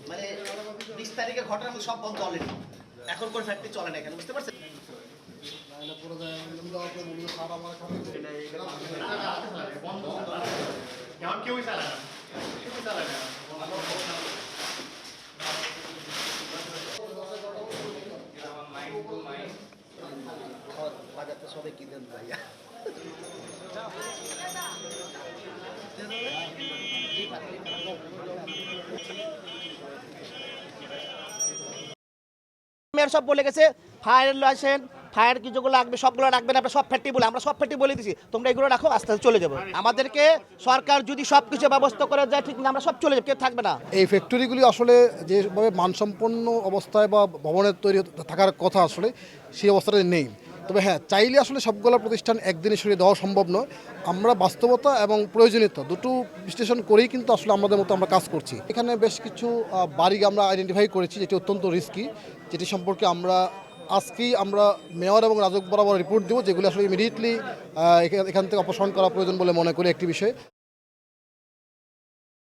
মানে 20 তারিখের ঘটনা সব বন্ধ অলরেডি, এখন কোন ফ্যাক্টরি চলে না এখানে, বুঝতে পারছেন? বাজারটা সবাই কিনেন ভাইয়া। মেয়র সব বলে গেছে ফায়ার লাইসেন্স, ফায়ার কিছুগুলো লাগবে সবগুলো রাখবেন, আমরা সব ফ্যাক্টরি বলে, আমরা সব ফ্যাক্টরি বলে দিছি তোমরা এগুলো রাখো, আস্তে আস্তে চলে যাবো। আমাদেরকে সরকার যদি সব কিছু ব্যবস্থা করে যায় ঠিক না, আমরা সব চলে যাবো, কেউ থাকবে না। এই ফ্যাক্টরিগুলি আসলে যেভাবে মানসম্পন্ন অবস্থায় বা ভবনের তৈরি থাকার কথা আসলে সেই অবস্থাটা নেই। তবে হ্যাঁ, চাইলে আসলে সবগুলো প্রতিষ্ঠান একদিনে সরিয়ে দেওয়া সম্ভব নয়। আমরা বাস্তবতা এবং প্রয়োজনীয়তা দুটো বিশ্লেষণ করেই কিন্তু আসলে আমাদের মতো আমরা কাজ করছি। এখানে বেশ কিছু বাড়ি আমরা আইডেন্টিফাই করেছি যেটি অত্যন্ত রিস্কি, যেটি সম্পর্কে আজকেই আমরা মেয়র এবং রাজক বরাবর রিপোর্ট দেবো, যেগুলো আসলে ইমিডিয়েটলি এখান থেকে অপসারণ করা প্রয়োজন বলে মনে করি একটি বিষয়।